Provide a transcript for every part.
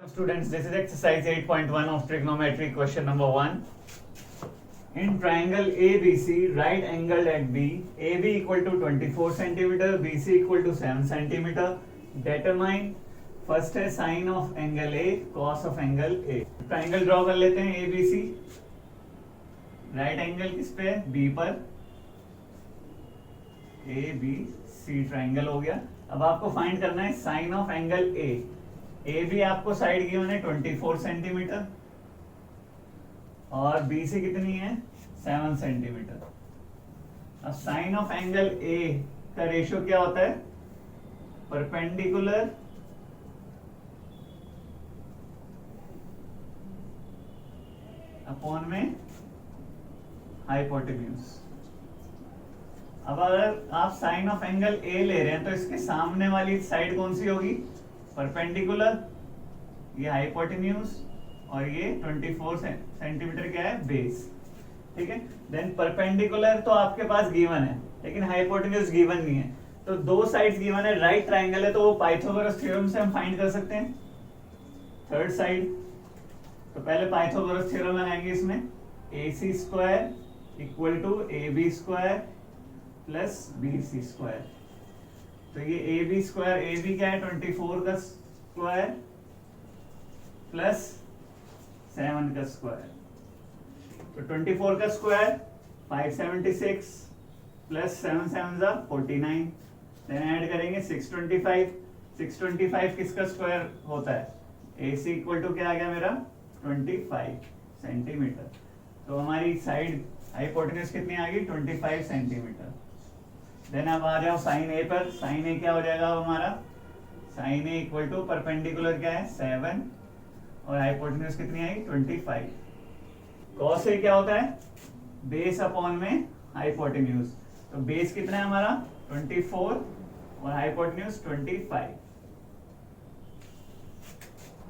Students, this is exercise 8.1 of trigonometry, question number 1. In triangle ABC, right angled at B, AB equal to 24 centimeter, BC equal to 7 centimeter. Determine first है sin of angle A, cos of angle A. Triangle draw कर लेते हैं ABC. Right angle किस पे है? B पर. ABC triangle हो गया. अब आपको फाइंड करना है साइन ऑफ एंगल A. ए भी आपको साइड गिवन है 24 सेंटीमीटर और बी सी कितनी है 7 सेंटीमीटर. अब साइन ऑफ एंगल ए का रेशियो क्या होता है? परपेंडिकुलर अपॉन में हाइपोटेन्यूज. अब अगर आप साइन ऑफ एंगल ए ले रहे हैं तो इसके सामने वाली साइड कौन सी होगी? परपेंडिकुलर. ये हाइपोटेन्यूज और ये 24 सेंटीमीटर क्या है? बेस. ठीक है. देन परपेंडिकुलर तो आपके पास गिवन है लेकिन हाइपोटेन्यूज गिवन नहीं है. तो दो साइड्स गिवन है. राइट ट्राइंगल है तो वो पाइथागोरस थ्योरम से हम फाइंड कर सकते हैं. थर्ड साइड तो पहले पाइथागोरस थ्योरम लगाएंगे. इसमें AC square equal to AB square plus BC square. तो ये AB स्क्वायर, AB क्या है 24 का स्क्वायर प्लस 7 का स्क्वायर. तो 24 का स्क्वायर 576 प्लस 7 7 जा 49. देन ऐड करेंगे 625. 625 किसका स्क्वायर होता है? AC इक्वल टू क्या आ गया मेरा 25 सेंटीमीटर. तो हमारी साइड हाइपोटेन्यूज कितनी आ गई 25 सेंटीमीटर. देन अब आ जाओ साइन ए पर. साइन ए क्या हो जाएगा हमारा? Sine A equal to perpendicular क्या है 7 और हाइपोटेन्यूज कितनी आएगी 25. कॉस ए क्या होता है? बेस अपॉन में हाइपोटेन्यूज. तो बेस कितना है हमारा 24 और हाइपोटेन्यूज 25.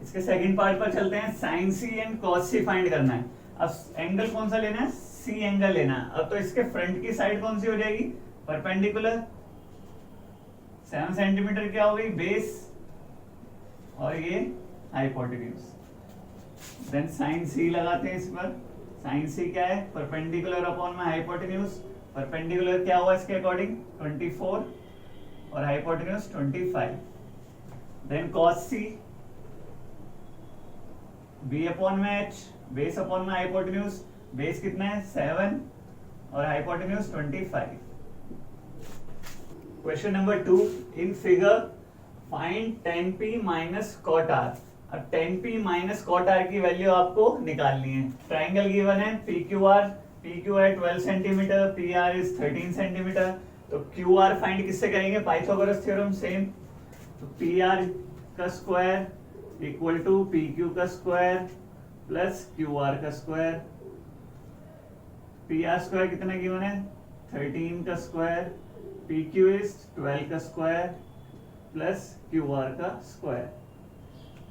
इसके सेकंड पार्ट पर चलते हैं. Sine C and cos C find करना है. अब एंगल कौन सा लेना है? सी एंगल लेना है. अब तो इसके फ्रंट की साइड कौन सी हो जाएगी? परपेंडिकुलर. 7 सेंटीमीटर क्या हो गई? बेस और ये हाइपोटेन्यूज. देन साइन सी लगाते हैं इस पर. साइन सी क्या है? परपेंडिकुलर अपॉन में हाइपोटेन्यूज. परपेंडिकुलर क्या हुआ इसके अकॉर्डिंग 24 और hypotenuse 25. Then cos C B upon में एच, बेस अपॉन में हाइपोटेन्यूज. बेस कितना है 7 और hypotenuse 25. Question number 2. In figure find tan p minus cot r. अब tan p minus cot r की वैल्यू आपको निकालनी है. ट्राइंगल गिवन है PQR. PQ है 12 सेंटीमीटर, PR इज 13 सेंटीमीटर. तो QR फाइंड किससे करेंगे? Pythagoras theorem same. तो PR का स्क्वायर इक्वल टू PQ का स्क्वायर प्लस QR का स्क्वायर. PR स्क्वायर कितना गिवन है 13 का स्क्वायर. PQ इज 12 का स्क्वायर प्लस QR का स्क्वायर.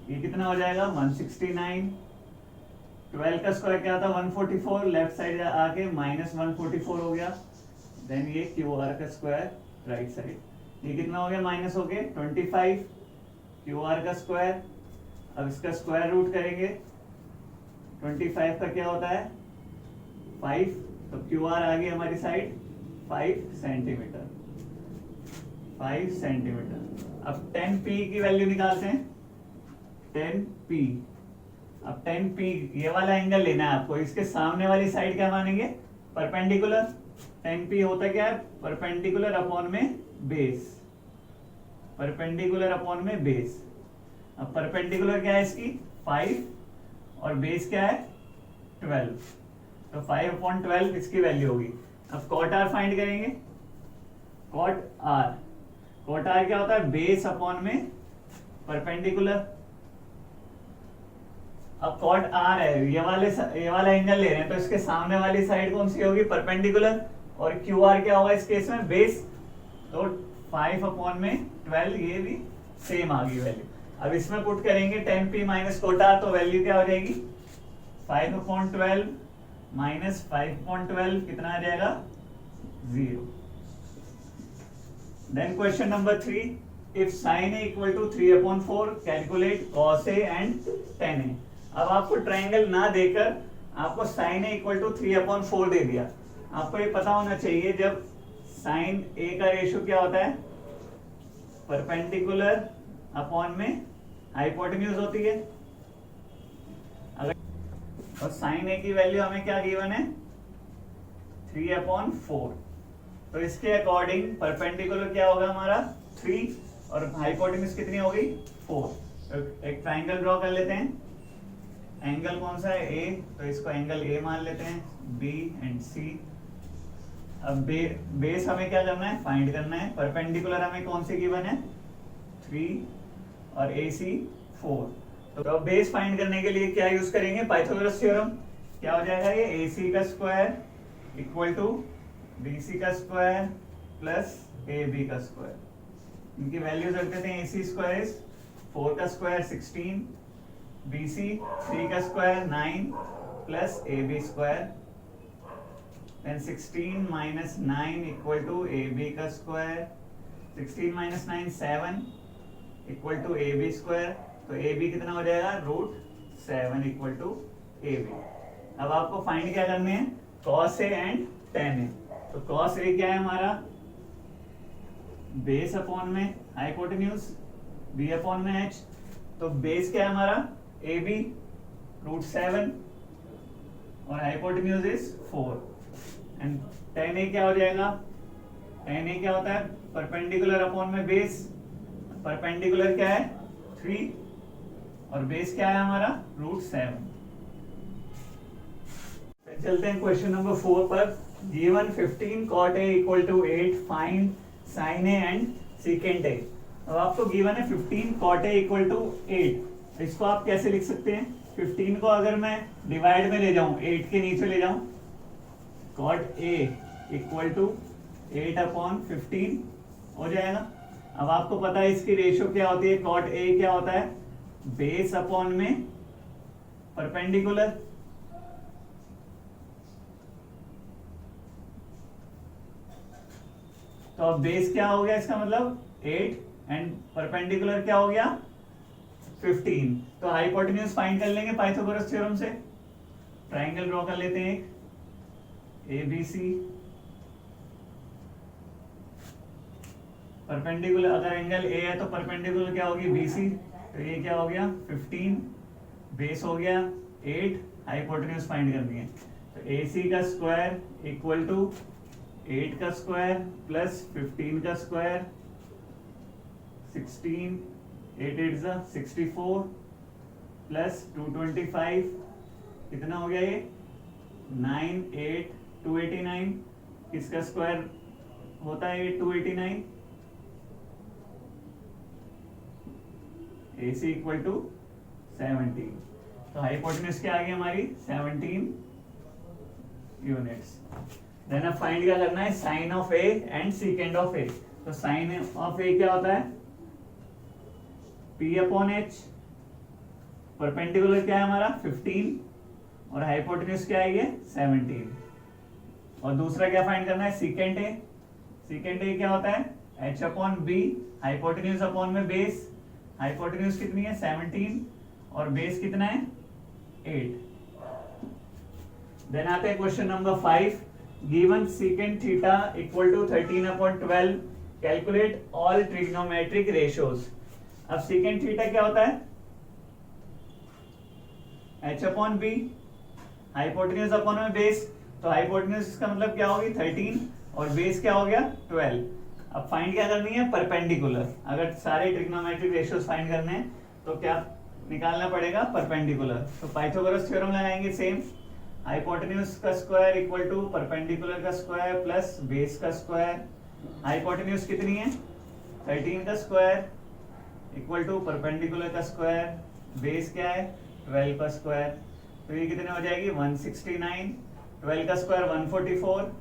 ये कितना हो जाएगा 169. 12 का स्क्वायर क्या था 144. लेफ्ट साइड आके माइनस 144 हो गया. देन ये QR का स्क्वायर राइट साइड. ये कितना हो गया माइनस हो गया 25. QR का स्क्वायर. अब इसका स्क्वायर रूट करेंगे. 25 का क्या होता है 5. तो QR आ गई हमारी साइड 5 सेंटीमीटर. 5 सेंटीमीटर. अब 10p की वैल्यू निकालते हैं. 10p. अब 10p ये वाला एंगल लेना है आपको. इसके सामने वाली साइड क्या मानेंगे? परपेंडिकुलर. 10p होता क्या है? परपेंडिकुलर अपॉन में बेस. परपेंडिकुलर अपॉन में बेस. अब परपेंडिकुलर क्या है इसकी 5 और बेस क्या है 12. तो 5 अपॉन 12 इसकी वैल्यू होगी. अब cot r फाइंड करेंगे. cot r. cot r क्या होता है? बेस अपॉन में परपेंडिकुलर. अब cot r है ये वाला एंगल ले रहे हैं तो इसके सामने वाली साइड कौन सी होगी? परपेंडिकुलर. और QR क्या होगा इस केस में? बेस. तो 5 अपॉन में 12 ये भी सेम आ गई वैल्यू. अब इसमें पुट करेंगे 10p माइनस cot r. तो वैल्यू क्या हो जाएगी 5 अपॉन 12 माइनस 5 अपॉन 12 कितना आ जाएगा 0. Then question number 3. If sine A equal to 3/4 calculate cos A and tan A. अब आपको ट्राइंगल ना देकर आपको साइन ए इक्वल टू 3/4 दे दिया। आपको ये पता होना चाहिए जब साइन ए का रेशियो क्या होता है, परपेंडिकुलर अपॉन में हाइपोटेन्यूज होती है। अगर और साइन ए की वैल्यू हमें क्या गिवन है, 3/4। तो इसके अकॉर्डिंग परपेंडिकुलर क्या होगा हमारा 3 और हाइपोटेन्यूज कितनी हो गई 4। तो एक ट्राइंगल ड्रॉ कर लेते हैं। एंगल कौन सा है ए, तो इसको एंगल ए मान लेते हैं, बी एंड सी। अब बेस हमें क्या करना है, फाइंड करना है। परपेंडिकुलर हमें कौन सी गिवन है 3 और ए सी 4। तो अब बेस फाइंड करने के लिए क्या यूज करेंगे, पाइथागोरस थ्योरम। क्या हो जाएगा ये, ए सी का square equal to B C का स्क्वायर प्लस ए बी का स्क्वायर। इनकी वैल्यूज रख देते हैं। ए सी स्क्वायर इज 4 का स्क्वायर 16, बी सी 3 का square 9 plus A B square. then 16 minus 9 equal to AB का square. 16 minus 9 7 equal to AB square. तो AB कितना हो जाएगा, √7 equal to AB। अब आपको फाइंड क्या करने हैं, cos A and tan A। तो cos A क्या है हमारा, बेस अपॉन में हाइपोटेन्यूज, B अपॉन में H। तो बेस क्या है हमारा AB √7 और hypotenuse is 4। And tan A क्या हो जाएगा, tan A क्या होता है, परपेंडिकुलर अपॉन में बेस। परपेंडिकुलर क्या है 3 और बेस क्या है हमारा √7। चलते हैं क्वेश्चन नंबर 4 पर। Given 15 cot A equal to 8 find sin A and secant A। अब आपको गिवन है 15 cot A इक्वल टू 8। इसको आप कैसे लिख सकते हैं, 15 को अगर मैं डिवाइड में ले जाऊं, 8 के नीचे ले जाऊं, cot A इक्वल टू 8/15 हो जाएगा। अब आपको पता है इसकी रेशियो क्या होती है, cot A क्या होता है, बेस अपॉन में परपेंडिकुलर। तो अब बेस क्या हो गया, इसका मतलब 8 एंड परपेंडिकुलर क्या हो गया 15। तो हाइपोटेन्यूज फाइंड कर लेंगे पाइथागोरस थ्योरम से। ट्राइंगल ड्रॉ कर लेते हैं एक, ABC। परपेंडिकुलर अगर एंगल A है तो परपेंडिकुलर क्या होगी BC। तो ये क्या हो गया 15, बेस हो गया 8, हाइपोटेन्यूज फाइंड करनी है। तो AC का स्क्वायर इक्वल टू 8 का स्क्वायर प्लस 15 का स्क्वायर। 16 8 8 64 प्लस 225 कितना हो गया ये 9 8 289। किसका स्क्वायर होता है ये 289। AC equal to 17। तो हाइपोटेन्यूज क्या आ गई हमारी 17 यूनिट्स। देन अब फाइंड क्या करना है, sine of A and secant of A। तो साइन ऑफ A क्या होता है P/H। परपेंडिकुलर क्या है हमारा 15 और हाइपोटेन्यूज क्या है ये 17। और दूसरा क्या फाइंड करना है, सीकेंड A। सीकेंड A क्या होता है H/B, हाइपोटेन्यूज अपॉन में बेस। हाइपोटेन्यूज कितनी है 17 और बेस कितना है 8। देन आते हैं question number 5। Given secant theta equal to 13/12 calculate all trigonometric ratios. अब secant थीटा क्या होता है H/B, हाइपोटेन्यूज अपॉन में बेस। तो हाइपोटेन्यूज का मतलब क्या होगी 13 और बेस क्या हो गया 12। अब फाइंड क्या करनी है, परपेंडिकुलर। अगर सारे ट्रिग्नोमेट्रिक रेशियोज फाइंड करने हैं तो क्या निकालना पड़ेगा, परपेंडिकुलर। तो पाइथागोरस थ्योरम लगाएंगे सेम। हाइपोटेन्यूज का स्क्वायर इक्वल टू परपेंडिकुलर का स्क्वायर प्लस बेस का स्क्वायर। हाइपोटेन्यूज कितनी है 13 का स्क्वायर इक्वल टू परपेंडिकुलर का स्क्वायर, बेस क्या है 12 का स्क्वायर। तो ये कितने हो जाएगी 169। 12 का square 144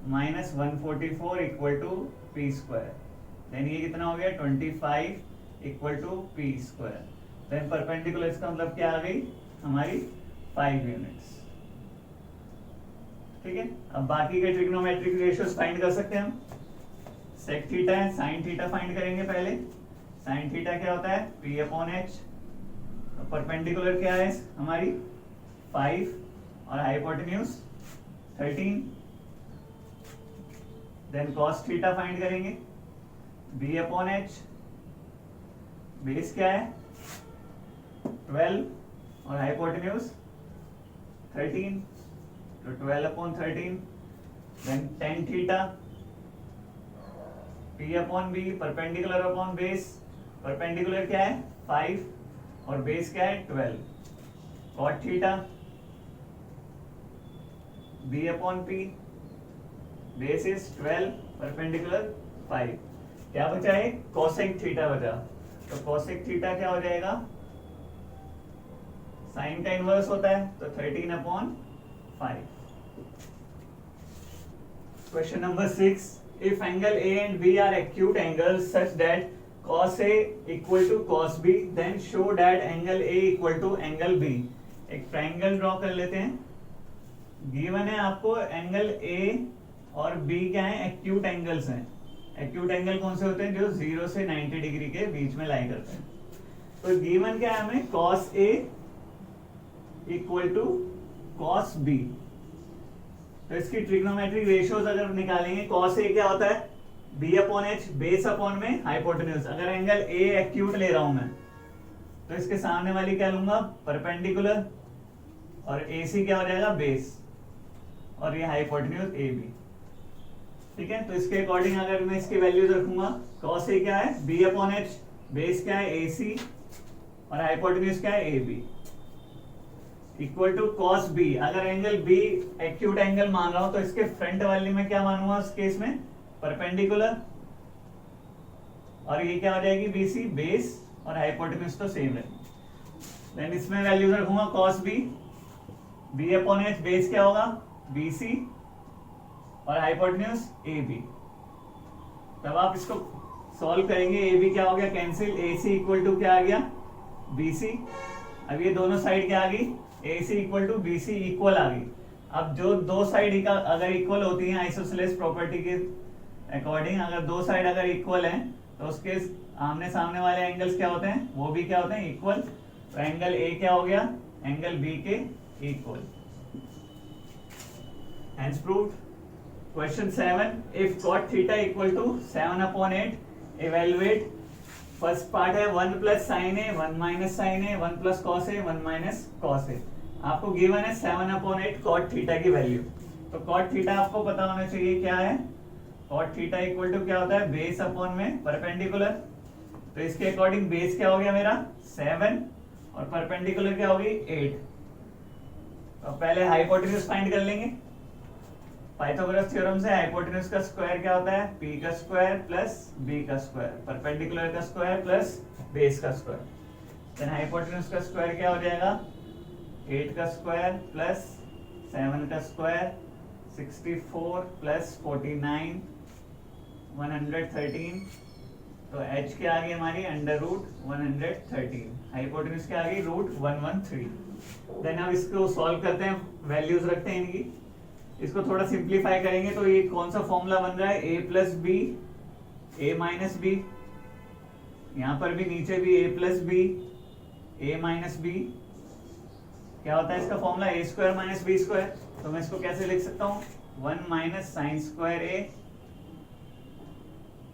minus 144 equal to P square. Then ये कितना हो गया 25 equal to P square. Then perpendicular इसका मतलब क्या आ गई हमारी 5 यूनिट्स। ठीक है, अब बाकी के ट्रिग्नोमेट्रिक रेशियोज फाइंड कर सकते हैं हम। सेक थीटा है, साइन थीटा फाइंड करेंगे पहले। साइन थीटा क्या होता है P अपॉन H। परपेंडिकुलर क्या है हमारी 5 और hypotenuse 13। Then cos theta find करेंगे B अपॉन H। बेस क्या है 12 और हाइपोटेन्यूज 13, तो 12 upon 13। Then tan theta P upon B, perpendicular upon base. Perpendicular क्या है 5 और बेस क्या है 12। Cot theta B upon P, base is 12, perpendicular 5। क्या बचा है कोसेक थीटा बचा, तो कोसेक थीटा क्या हो जाएगा साइन का इनवर्स होता है, तो 13 upon 5। Question number 6, if angle A and B are acute angles such that cos A equal to cos B, then show that angle A equal to angle B। एक triangle draw कर लेते हैं। Given है आपको angle A और B क्या है acute angles हैं। एक्यूट एंगल कौन से होते हैं जो 0 से 90 डिग्री के बीच में लाई करते हैं। तो गिवन क्या है हमें cos A equal to cos B। तो इसकी ट्रिग्नोमेट्रिक रेशियोज अगर निकालेंगे cos A क्या होता है B upon H, base upon में हाइपोटेन्यूज। अगर एंगल A एक्यूट ले रहा हूं मैं तो इसके सामने वाली क्या लूंगा परपेंडिकुलर, और AC क्या हो जाएगा बेस, और ये हाइपोटेन्यूज AB। ठीक है, तो इसके अकॉर्डिंग अगर मैं इसकी वैल्यूज रखूंगा cos A क्या है B अपॉन H, बेस क्या है AC और हाइपोटेन्यूज क्या है AB, equal to cos B। अगर एंगल B एक्यूट एंगल मान रहा हूं तो इसके फ्रंट वाली में क्या मानूंगा उस केस में परपेंडिकुलर, और ये क्या हो जाएगी BC बेस, और हाइपोटेन्यूज तो सेम रहेगी। देन इसमें वैल्यूज रखूंगा cos B upon H, base क्या होगा BC और हाइपोटेन्यूज AB। तब आप इसको सॉल्व करेंगे, AB क्या हो गया कैंसिल, AC इक्वल टू क्या आ गया BC। अब ये दोनों साइड क्या आ गई AC equal to BC equal आ गई। अब जो दो साइड अगर इक्वल होती हैं आइसोसेलेस प्रॉपर्टी के अकॉर्डिंग, अगर दो साइड अगर इक्वल हैं तो उसके आमने सामने वाले एंगल्स क्या होते हैं वो भी क्या होते हैं इक्वल। तो एंगल A क्या हो गया एंगल B के equal. Hence proved। Question 7, if cot theta equal to 7 upon 8, evaluate। First part है 1 plus sign A 1 minus sign A 1 plus cos A 1 minus cos A. आपको गिवन है 7 upon 8 cot theta की value. तो cot theta आपको पता होना चाहिए क्या है, कॉट थीटा इक्वल टू क्या होता है बेस अपॉन में परपेंडिकुलर। तो इसके अकॉर्डिंग बेस क्या हो गया मेरा 7 और परपेंडिकुलर क्या होगी 8। तो पहले हाइपोटेन्यूज फाइंड कर लेंगे। पाइथागोरस थ्योरम से हाइपोटेन्यूज का स्क्वायर क्या होता है p का स्क्वायर प्लस b का स्क्वायर, परपेंडिकुलर का स्क्वायर प्लस बेस का स्क्वायर। देन हाइपोटेन्यूज का स्क्वायर क्या हो जाएगा 8 का स्क्वायर प्लस 7 का स्क्वायर 64 प्लस 49 113। तो h क्या आ गई हमारी अंडर रूट 113, हाइपोटेन्यूज क्या आ गई रूट 113। देन अब इसको सॉल्व करते हैं, वैल्यूज रखते हैं इनकी। इसको थोड़ा सिंप्लीफाई करेंगे तो ये कौन सा फॉर्मूला बन रहा है a plus B A minus B, यहां पर भी नीचे भी a plus B A minus B. क्या होता है इसका formula a square minus B square. तो मैं इसको कैसे लिख सकता हूं 1 माइनस साइन स्क्वायर ए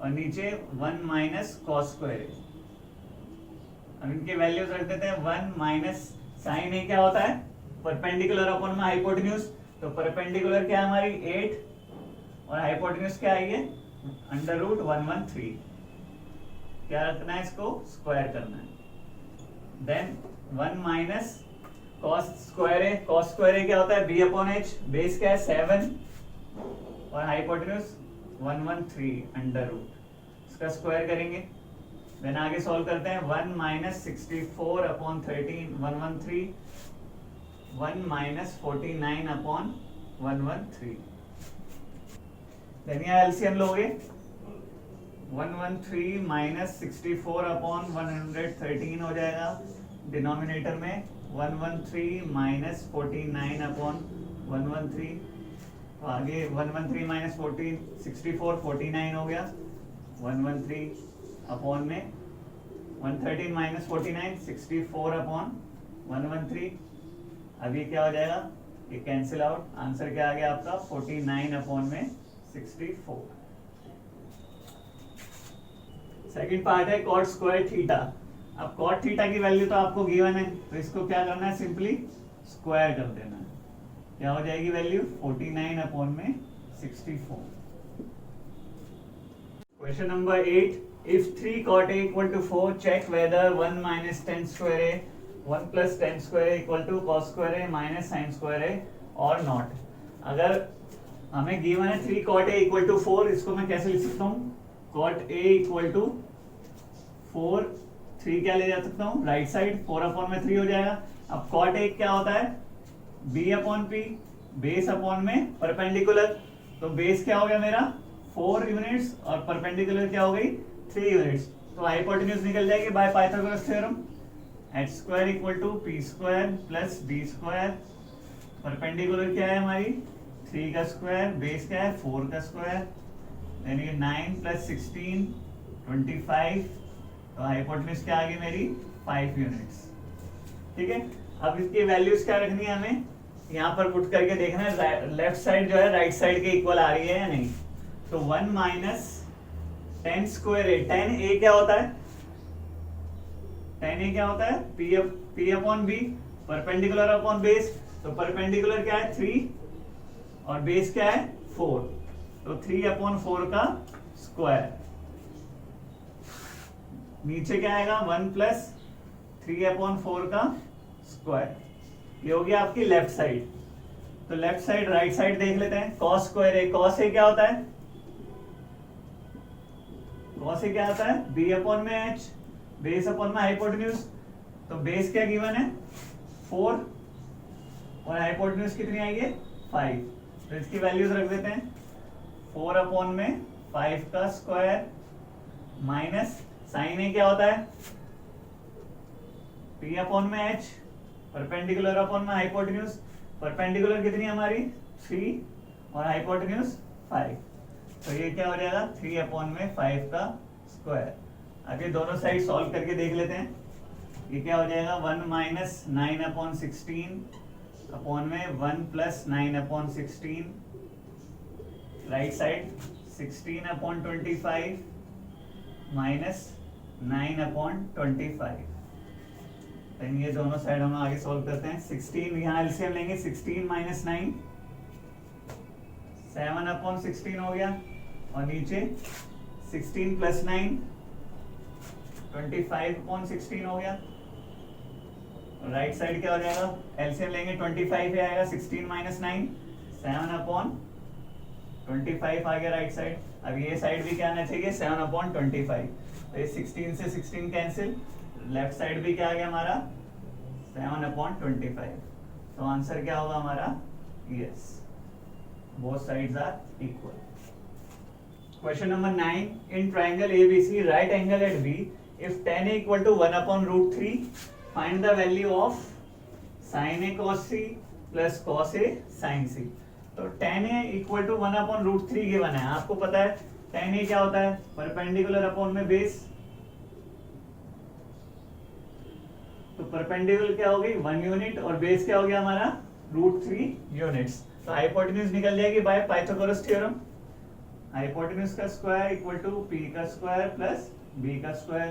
और नीचे 1 माइनस कॉस स्क्वायर ए। अब इनके वैल्यूज रख देते हैं 1 माइनस साइन ए क्या होता है परपेंडिकुलर अपॉन में हाइपोटेन्यूज। तो परपेंडिकुलर क्या है हमारी 8 और हाइपोटेन्यूज क्या आई है अंडर रूट 113। क्या रखना है इसको स्क्वायर करना है। देन 1 माइनस कॉस स्क्वायर है, कॉस स्क्वायर है क्या होता है b अपॉन h, बेस क्या है 7 और हाइपोटेन्यूज 113 अंडर रूट। इसका स्क्वायर करेंगे। देन आगे सॉल्व करते हैं 1 minus 64 upon 13 113 1 minus 49 upon 113। Then यहाँ एलसीएम लोगे 113 माइनस 64 अपॉन 113 हो जाएगा। डिनोमिनेटर में 113 माइनस 49 अपॉन 113, तो आगे 113 माइनस 64 49 हो गया 113 अपॉन में 113 माइनस 49 64 अपॉन 113। अब ये क्या हो जाएगा, ये कैंसिल आउट, आंसर क्या आ गया आपका 49 अपॉन में 64। सेकंड पार्ट है कॉट स्क्वायर थीटा। अब कॉट थीटा की वैल्यू तो आपको गिवन है, तो इसको क्या करना है, सिंपली स्क्वायर कर देना है। क्या हो जाएगी वैल्यू 49 अपॉन में 64। Question number 8, if 3 cot A equal to 4, check whether 1 minus tan square A 1 plus tan square A equal to cos square A minus sin square A or not। अगर हमें given है 3 cot A equal to 4, इसको मैं कैसे लिख सकता हूँ, cot A equal to 4, 3 क्या ले जा सकता हूँ राइट साइड, 4 अपॉन में 3 हो जाएगा। अब cot A क्या होता है, b upon p, base upon में परपेंडिकुलर, तो बेस क्या हो गया मेरा 4 यूनिट्स और परपेंडिकुलर क्या हो गई 3 यूनिट्स, तो हाइपोटेन्यूज निकल जाएगी by Pythagoras theorem. h square equal to p square plus b square, perpendicular क्या है हमारी 3 का स्क्वायर, बेस क्या है 4 का स्क्वायर, यानी कि 9 प्लस 16 25, तो हाइपोटेन्यूज क्या आ गई मेरी 5 यूनिट्स। ठीक है, अब इसकी वैल्यूज क्या रखनी है हमें, यहाँ पर पुट करके देखना है लेफ्ट साइड जो है राइट साइड के इक्वल आ रही है या नहीं। तो 1 माइनस tan स्क्वायर ए, tan ए क्या होता है, tan ए क्या होता है p upon b, perpendicular upon base, तो परपेंडिकुलर क्या है 3 और बेस क्या है 4, तो 3 अपॉन 4 का स्क्वायर, नीचे क्या आएगा 1 प्लस 3 अपॉन 4 का स्क्वायर, ये हो गया आपकी लेफ्ट साइड। तो लेफ्ट साइड राइट साइड देख लेते हैं, cos स्क्वायर ए, cos ए क्या होता है, cos ए क्या आता है b अपॉन में h, बेस अपॉन में हाइपोटेन्यूज, तो बेस क्या गिवन है 4 और हाइपोटेन्यूज कितनी आई है 5, तो इसकी वैल्यूज रख देते हैं 4 अपॉन में 5 का स्क्वायर माइनस साइन ए क्या होता है p अपॉन में h, परपेंडिकुलर अपॉन में हाइपोटेन्यूज, परपेंडिकुलर कितनी है हमारी 3 और हाइपोटेन्यूज 5, तो ये क्या हो जाएगा 3 अपॉन में 5 का स्क्वायर। अब ये दोनों साइड सॉल्व करके देख लेते हैं, ये क्या हो जाएगा 1 माइनस 9 अपॉन 16 अपॉन में 1 plus 9 upon 16, right side 16 upon 25 minus 9 upon 25। ये दोनों साइड हम आगे सॉल्व करते हैं। 16 यहाँ एलसीएम लेंगे, 16 माइनस 9 7 अपॉन 16 हो गया, और नीचे 16 प्लस 9 25 अपॉन 16 हो गया। राइट साइड क्या हो जाएगा, एलसीएम लेंगे 25 है आएगा, 16 माइनस 9 7 अपॉन 25 आ गया राइट साइड। अब ये साइड भी क्या आना चाहिए 7 अपॉन 25, तो ये 16 से 16 कैंसिल, लेफ्ट साइड भी क्या आ गया हमारा 7 अपॉन 25, तो आंसर क्या होगा हमारा yes, both sides are equal. Question number 9, in triangle ABC right angle at B, if tan A equal to 1 upon root 3, find the value of sin A cos C plus cos A sin C। तो tan A equal to 1 upon root 3 given है, आपको पता है tan A क्या होता है perpendicular upon में base, तो परपेंडिकुलर क्या होगी 1 यूनिट और बेस क्या हो गया हमारा रूट 3 यूनिट्स, तो हाइपोटेन्यूज निकल जाएगी बाय पाइथागोरस थ्योरम। हाइपोटेन्यूज का स्क्वायर इक्वल टू p का स्क्वायर प्लस b का स्क्वायर,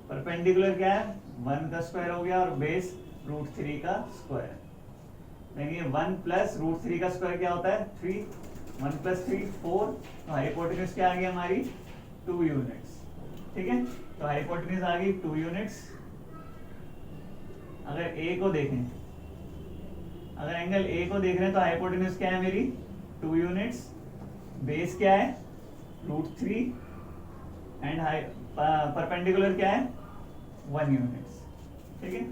परपेंडिकुलर क्या है 1 का स्क्वायर हो गया और बेस रूट 3 का स्क्वायर, यानी 1 प्लस रूट 3 का स्क्वायर क्या होता है 3, 1 प्लस 3 4, तो हाइपोटेन्यूज क्या आ गई हमारी 2 यूनिट्स। ठीक है, तो हाइपोटेन्यूज आ गई 2 यूनिट्स। अगर A को देखें, अगर एंगल A को देख रहे हैं तो हाइपोटेन्यूज क्या है मेरी 2 यूनिट्स, बेस क्या है रूट 3 एंड परपेंडिकुलर क्या है 1 यूनिट्स। ठीक है,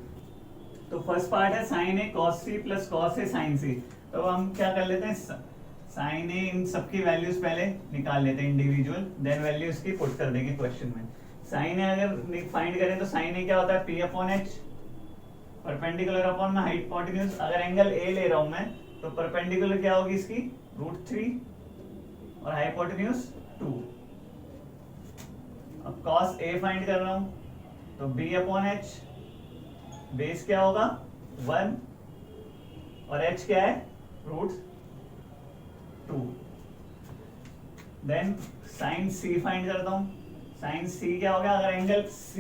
तो फर्स्ट पार्ट है sign A cos C plus cos A sign सी, तो हम क्या कर लेते हैं साइन ए इन सबकी वैल्यूज पहले निकाल लेते हैं इंडिविजुअल, देन वैल्यूज की पुट कर देंगे क्वेश्चन में। साइन ए अगर फाइंड करें तो साइन ए क्या होता है p upon H, perpendicular upon में हाइपोटेन्यूज, अगर एंगल ए ले रहा हूं मैं तो परपेंडिकुलर क्या होगी इसकी रूट 3 और हाइपोटेन्यूज 2। अब cos a फाइंड कर रहा हूं, तो b अपॉन एच, बेस क्या होगा 1 और h क्या है √2। देन साइन c फाइंड करता हूं। साइन c क्या हो गया, अगर एंगल c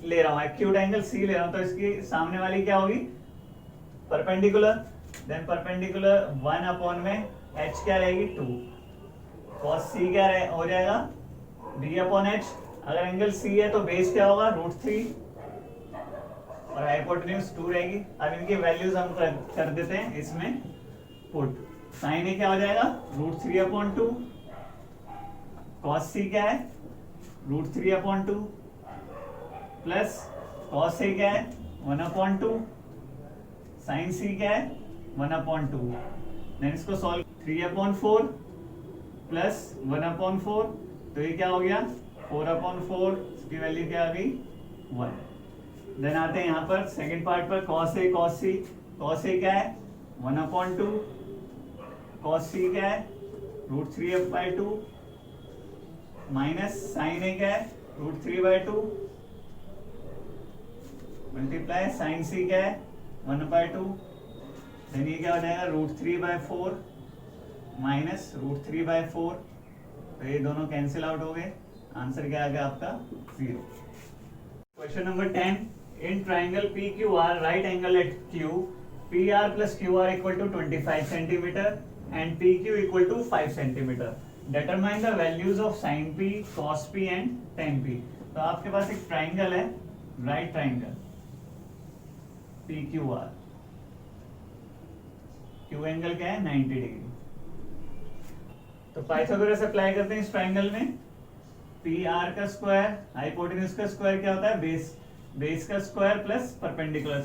ले रहा हूं, एक्यूट एंगल c ले रहा हूं, तो इसकी सामने वाली क्या होगी परपेंडिकुलर। देन परपेंडिकुलर 1 अपॉन में h क्या रहेगी 2, cos c क्या हो जाएगा b अपॉन h। अगर एंगल c है तो बेस क्या होगा √3 और हाइपोटेन्यूज 2 रहेगी। अब इनकी वैल्यूज हम कर देते हैं इसमें पुट। साइन ए क्या हो जाएगा √3 अपॉन 2, cos c क्या है √3 अपॉन 2 प्लस cos a क्या है 1 अपॉन 2, साइन c क्या है 1 अपॉन 2। देन इसको सॉल्व 3 अपॉन 4 प्लस 1 अपॉन 4, तो ये क्या हो गया 4 अपॉन 4, इसकी वैल्यू क्या आ गई 1। देन आते हैं यहाँ पर सेकंड पार्ट पर, cos a cos c। cos a क्या है 1 अपॉन 2, cos c क्या है √3/2 माइनस साइन a क्या है √3/2 मल्टीप्लाई साइन c क्या है 1/2। देन ये क्या हो जाएगा √3/4 माइनस √3/4, तो ये दोनों कैंसिल आउट हो गए। आंसर क्या आ गया आपका 0। Question number 10, in triangle PQR right angle at Q, PR plus QR equal to 25 centimeter and PQ equal to 5 centimeter. Determine the values of sin P, cos P and tan P. तो आपके पास एक triangle है, right triangle PQR, Q angle क्या है 90 degree. तो Pythagoras apply करते हैं इस ट्राइंगल में। PR का स्क्वायर, हाइपोटेन्यूज का स्क्वायर क्या होता है बेस का स्क्वायर प्लस परपेंडिकुलर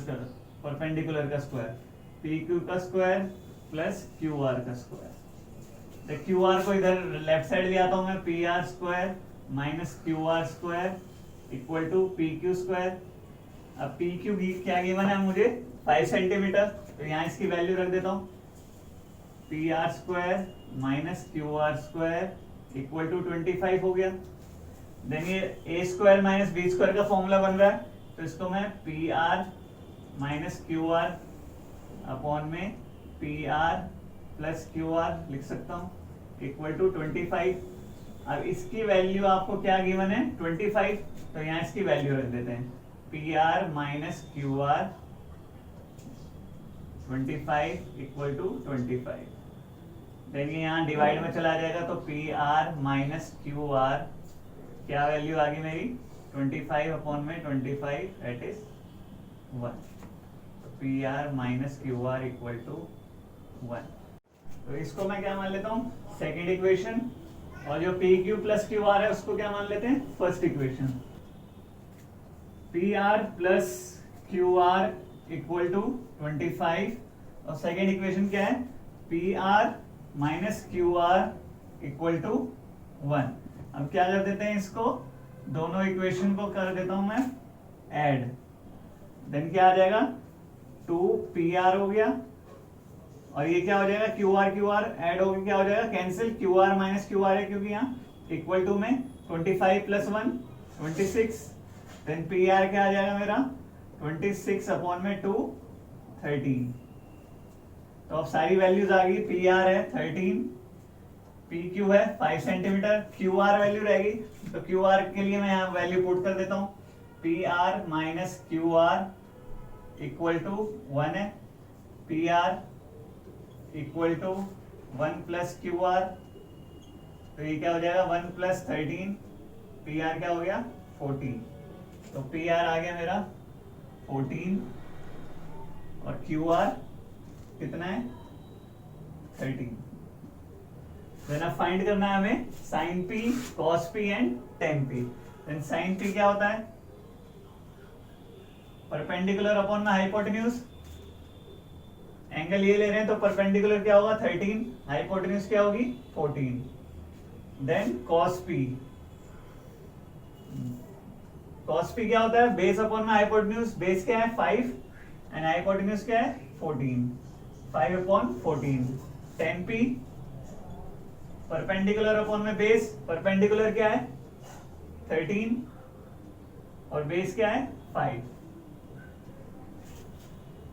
का स्क्वायर, PQ का स्क्वायर प्लस QR का स्क्वायर। तो QR को इधर लेफ्ट साइड ले आता हूं मैं, PR square minus QR square equal to PQ square. अब PQ क्या गिवन है मुझे 5 सेंटीमीटर, तो यहाँ इसकी वैल्यू रख देता हूँ, PR square minus QR square equal to 25 हो गया। देन ये a square minus b square का फॉर्मूला बन रहा है, तो इसको मैं PR माइनस QR अपॉन में PR प्लस QR लिख सकता हूँ इक्वल टू 25। अब इसकी वैल्यू आपको क्या गिवन है 25, तो यहाँ इसकी वैल्यू रख देते हैं PR minus QR 25 equal to 25। Then ये यहाँ डिवाइड में चला जाएगा, तो PR माइनस QR क्या वैल्यू आ गई मेरी 25 अपॉन में 25 दैट इज 1। तो PR minus QR equal to 1। तो इसको मैं क्या मान लेता हूँ सेकेंड इक्वेशन, और जो PQ प्लस QR है उसको क्या मान लेते हैं first equation. PR plus QR equal to 25 और सेकेंड इक्वेशन क्या है PR minus QR equal to 1। अब क्या कर देते हैं इसको, दोनों इक्वेशन को कर देता हूं मैं ऐड। देन क्या आ जाएगा 2PR हो गया, और ये क्या हो जाएगा QR ऐड हो गया, क्या हो जाएगा कैंसिल, QR माइनस QR है क्योंकि यहाँ इक्वल टू में 25 प्लस 1 26। देन PR क्या आ जाएगा मेरा 26 अपॉन में 2 13। तो अब सारी वैल्यूज आ गई, PR है 13, PQ है 5 सेंटीमीटर, QR वैल्यू रहेगी, तो QR के लिए मैं यहाँ वैल्यू पुट कर देता हूँ, PR minus QR equal to 1 है, PR equal to 1 plus QR, तो ये क्या हो जाएगा 1 प्लस 13, PR क्या हो गया 14। तो PR आ गया मेरा 14 और QR कितना है 13। देन अब फाइंड करना है हमें sin P, cos P and tan P। Then sin P क्या होता है परपेंडिकुलर अपॉन में हाइपोटेन्यूज। एंगल ये ले रहे हैं तो परपेंडिकुलर क्या होगा 13, हाइपोटेन्यूज क्या होगी 14। Then cos P, cos P क्या होता है बेस अपॉन में हाइपोटेन्यूज, बेस क्या है 5 एंड हाइपोटेन्यूज क्या है 14, 5 upon 14। tan P perpendicular upon में बेस, परपेंडिकुलर क्या है 13 और बेस क्या है 5।